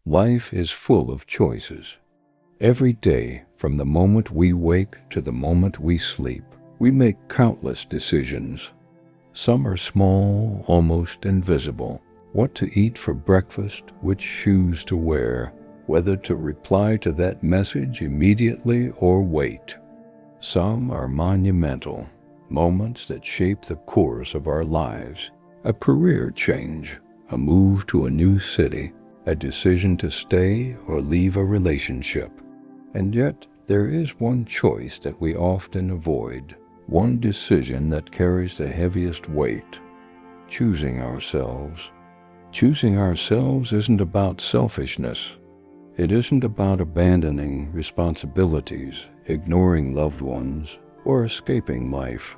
Life is full of choices. Every day, from the moment we wake to the moment we sleep, we make countless decisions. Some are small, almost invisible. What to eat for breakfast, which shoes to wear, whether to reply to that message immediately or wait. Some are monumental, moments that shape the course of our lives. A career change, a move to a new city, a decision to stay or leave a relationship. And yet, there is one choice that we often avoid, one decision that carries the heaviest weight: choosing ourselves. Choosing ourselves isn't about selfishness. It isn't about abandoning responsibilities, ignoring loved ones, or escaping life.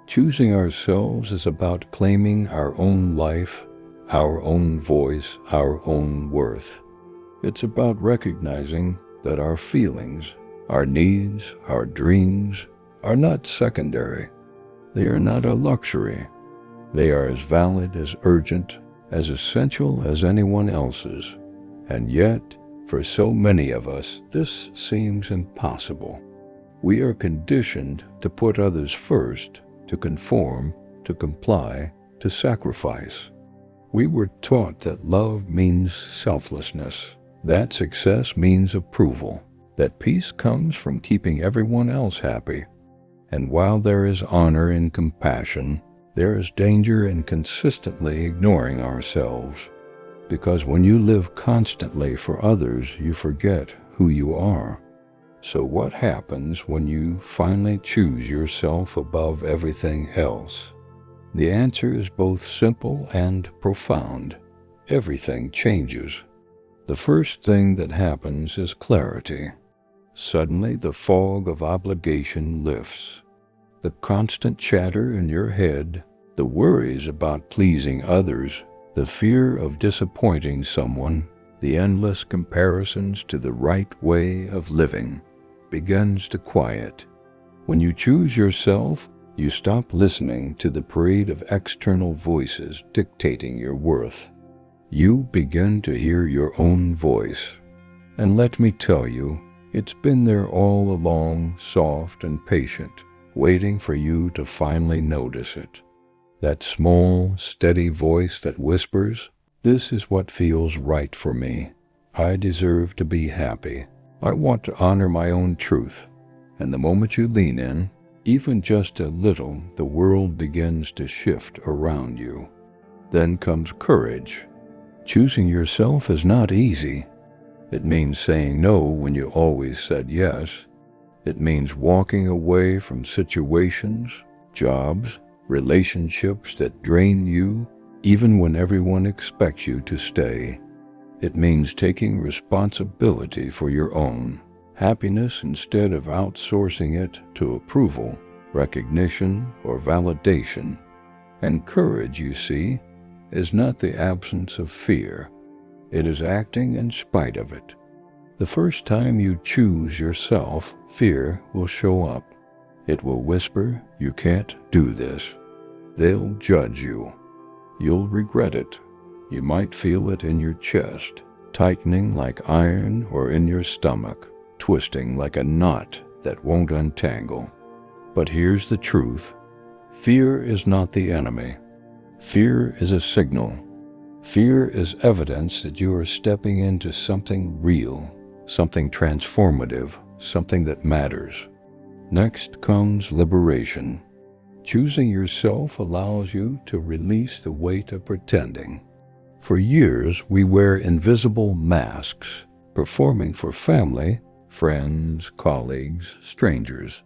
Choosing ourselves is about claiming our own life, our own voice, our own worth. It's about recognizing that our feelings, our needs, our dreams are not secondary. They are not a luxury. They are as valid, as urgent, as essential as anyone else's. And yet, for so many of us, this seems impossible. We are conditioned to put others first, to conform, to comply, to sacrifice. We were taught that love means selflessness, that success means approval, that peace comes from keeping everyone else happy. And while there is honor in compassion, there is danger in consistently ignoring ourselves. Because when you live constantly for others, you forget who you are. So what happens when you finally choose yourself above everything else? The answer is both simple and profound. Everything changes. The first thing that happens is clarity. Suddenly, the fog of obligation lifts. The constant chatter in your head, the worries about pleasing others, the fear of disappointing someone, the endless comparisons to the right way of living, begins to quiet. When you choose yourself, you stop listening to the parade of external voices dictating your worth. You begin to hear your own voice. And let me tell you, it's been there all along, soft and patient, waiting for you to finally notice it. That small, steady voice that whispers, "This is what feels right for me. I deserve to be happy. I want to honor my own truth." And the moment you lean in, even just a little, the world begins to shift around you. Then comes courage. Choosing yourself is not easy. It means saying no when you always said yes. It means walking away from situations, jobs, relationships that drain you, even when everyone expects you to stay. It means taking responsibility for your own happiness instead of outsourcing it to approval, recognition, or validation. And courage, you see, is not the absence of fear. It is acting in spite of it. The first time you choose yourself, fear will show up. It will whisper, "You can't do this." They'll judge you. You'll regret it. You might feel it in your chest, tightening like iron, or in your stomach, twisting like a knot that won't untangle. But here's the truth. Fear is not the enemy. Fear is a signal. Fear is evidence that you are stepping into something real, something transformative, something that matters. Next comes liberation. Choosing yourself allows you to release the weight of pretending. For years, we wear invisible masks, performing for family, friends, colleagues, strangers.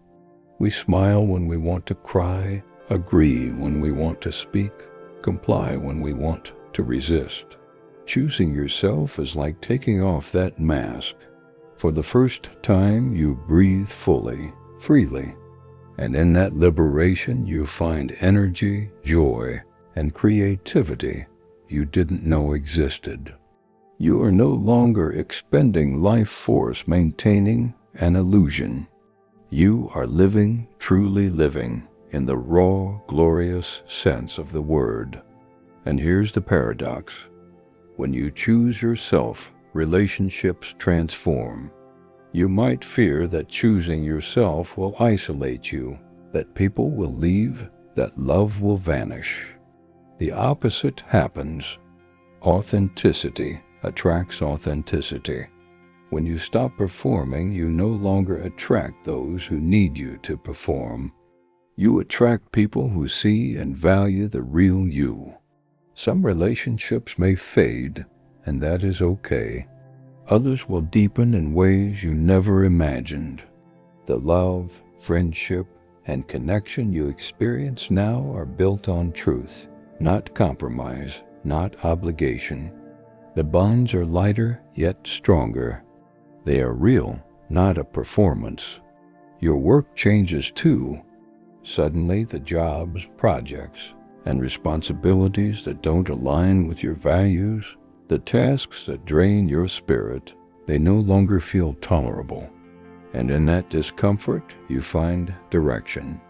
We smile when we want to cry, agree when we want to speak, comply when we want to resist. Choosing yourself is like taking off that mask. For the first time, you breathe fully, freely. And in that liberation, you find energy, joy, and creativity you didn't know existed. You are no longer expending life force maintaining an illusion. You are living, truly living, in the raw, glorious sense of the word. And here's the paradox. When you choose yourself, relationships transform. You might fear that choosing yourself will isolate you, that people will leave, that love will vanish. The opposite happens. Authenticity attracts authenticity. When you stop performing, you no longer attract those who need you to perform. You attract people who see and value the real you. Some relationships may fade, and that is okay. Others will deepen in ways you never imagined. The love, friendship, and connection you experience now are built on truth, not compromise, not obligation. The bonds are lighter yet stronger. They are real, not a performance. Your work changes too. Suddenly the jobs, projects, and responsibilities that don't align with your values, the tasks that drain your spirit, they no longer feel tolerable. And in that discomfort, you find direction.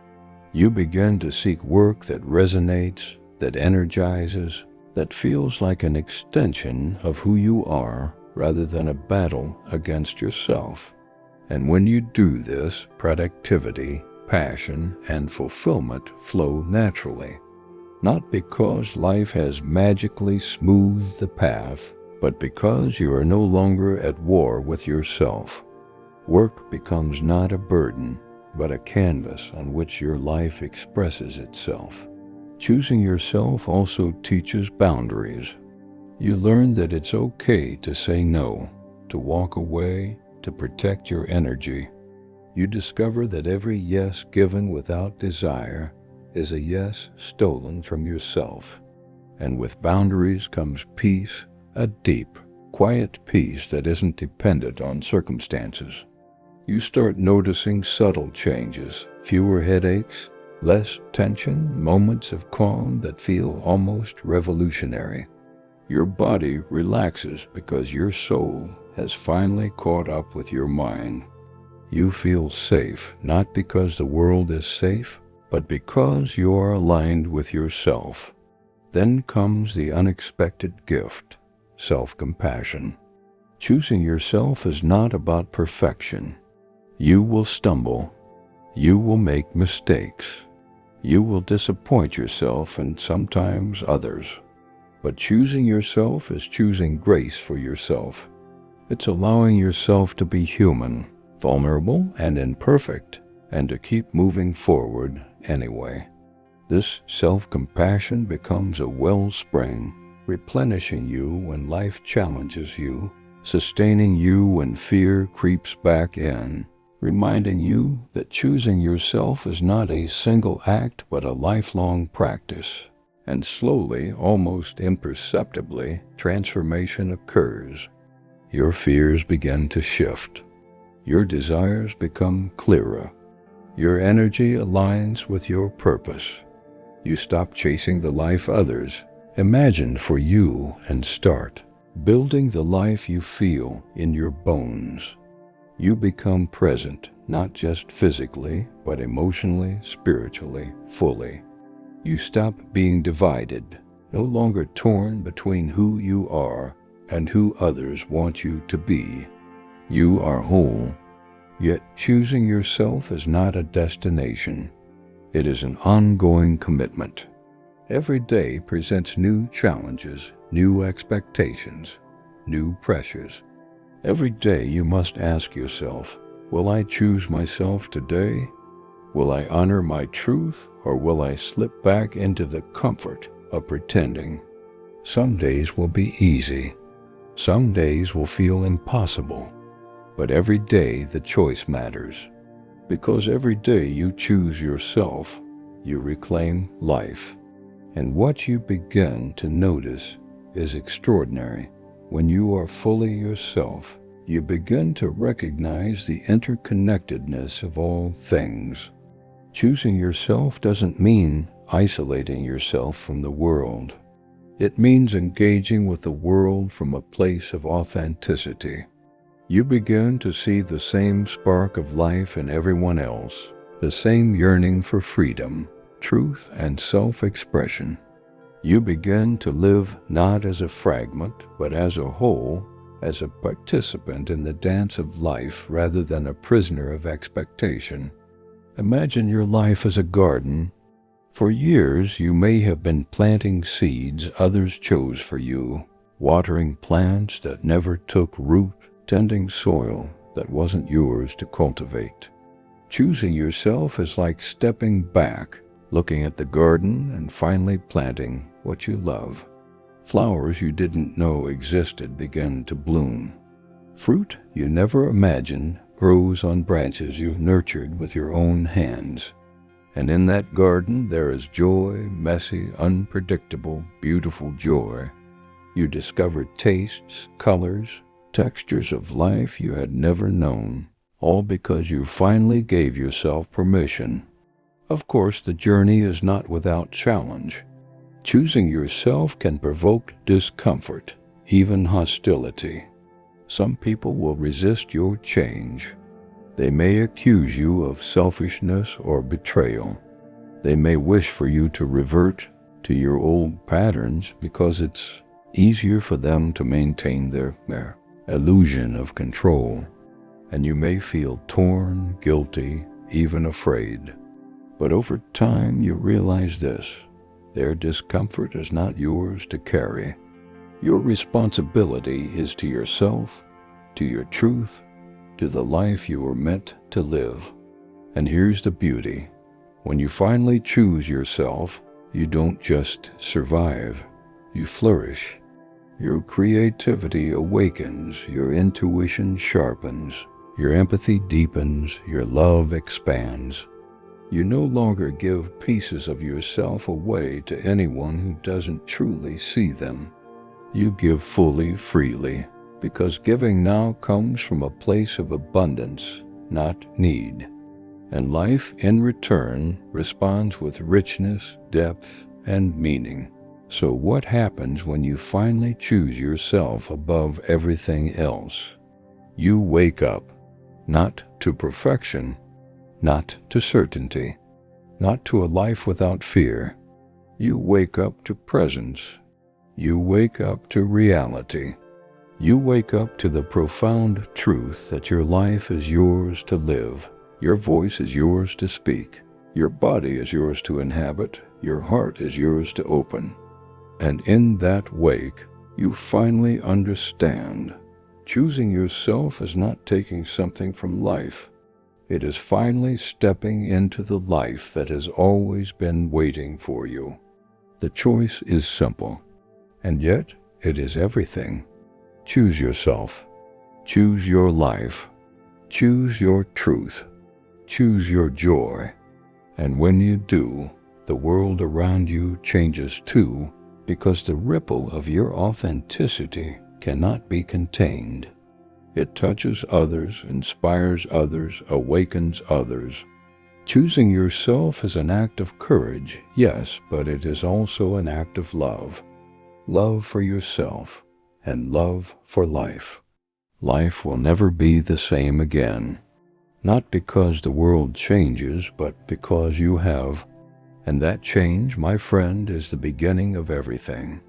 You begin to seek work that resonates, that energizes, that feels like an extension of who you are rather than a battle against yourself. And when you do this, productivity, passion, and fulfillment flow naturally. Not because life has magically smoothed the path, but because you are no longer at war with yourself. Work becomes not a burden, but a canvas on which your life expresses itself. Choosing yourself also teaches boundaries. You learn that it's okay to say no, to walk away, to protect your energy. You discover that every yes given without desire is a yes stolen from yourself. And with boundaries comes peace, a deep, quiet peace that isn't dependent on circumstances. You start noticing subtle changes, fewer headaches, less tension, moments of calm that feel almost revolutionary. Your body relaxes because your soul has finally caught up with your mind. You feel safe, not because the world is safe, but because you are aligned with yourself. Then comes the unexpected gift, self-compassion. Choosing yourself is not about perfection. You will stumble. You will make mistakes. You will disappoint yourself and sometimes others. But choosing yourself is choosing grace for yourself. It's allowing yourself to be human, vulnerable and imperfect, and to keep moving forward anyway. This self-compassion becomes a wellspring, replenishing you when life challenges you, sustaining you when fear creeps back in, reminding you that choosing yourself is not a single act but a lifelong practice. And slowly, almost imperceptibly, transformation occurs. Your fears begin to shift. Your desires become clearer. Your energy aligns with your purpose. You stop chasing the life others imagined for you and start building the life you feel in your bones. You become present, not just physically, but emotionally, spiritually, fully. You stop being divided, no longer torn between who you are and who others want you to be. You are whole, yet choosing yourself is not a destination. It is an ongoing commitment. Every day presents new challenges, new expectations, new pressures. Every day you must ask yourself, will I choose myself today? Will I honor my truth, or will I slip back into the comfort of pretending? Some days will be easy. Some days will feel impossible. But every day the choice matters. Because every day you choose yourself, you reclaim life. And what you begin to notice is extraordinary. When you are fully yourself, you begin to recognize the interconnectedness of all things. Choosing yourself doesn't mean isolating yourself from the world. It means engaging with the world from a place of authenticity. You begin to see the same spark of life in everyone else, the same yearning for freedom, truth, and self-expression. You begin to live not as a fragment, but as a whole, as a participant in the dance of life rather than a prisoner of expectation. Imagine your life as a garden. For years, you may have been planting seeds others chose for you, watering plants that never took root, tending soil that wasn't yours to cultivate. Choosing yourself is like stepping back, looking at the garden and finally planting what you love. Flowers you didn't know existed begin to bloom. Fruit you never imagined grows on branches you've nurtured with your own hands. And in that garden there is joy, messy, unpredictable, beautiful joy. You discover tastes, colors, textures of life you had never known, all because you finally gave yourself permission. Of course, the journey is not without challenge. Choosing yourself can provoke discomfort, even hostility. Some people will resist your change. They may accuse you of selfishness or betrayal. They may wish for you to revert to your old patterns because it's easier for them to maintain their illusion of control. And you may feel torn, guilty, even afraid. But over time you realize this: their discomfort is not yours to carry. Your responsibility is to yourself, to your truth, to the life you were meant to live. And here's the beauty: when you finally choose yourself, you don't just survive, you flourish. Your creativity awakens, your intuition sharpens, your empathy deepens, your love expands. You no longer give pieces of yourself away to anyone who doesn't truly see them. You give fully, freely, because giving now comes from a place of abundance, not need. And life, in return, responds with richness, depth, and meaning. So what happens when you finally choose yourself above everything else? You wake up, not to perfection, not to certainty, not to a life without fear. You wake up to presence. You wake up to reality. You wake up to the profound truth that your life is yours to live. Your voice is yours to speak. Your body is yours to inhabit. Your heart is yours to open. And in that wake, you finally understand. Choosing yourself is not taking something from life. It is finally stepping into the life that has always been waiting for you. The choice is simple, and yet it is everything. Choose yourself. Choose your life. Choose your truth. Choose your joy. And when you do, the world around you changes too, because the ripple of your authenticity cannot be contained. It touches others, inspires others, awakens others. Choosing yourself is an act of courage, yes, but it is also an act of love. Love for yourself and love for life. Life will never be the same again. Not because the world changes, but because you have. And that change, my friend, is the beginning of everything.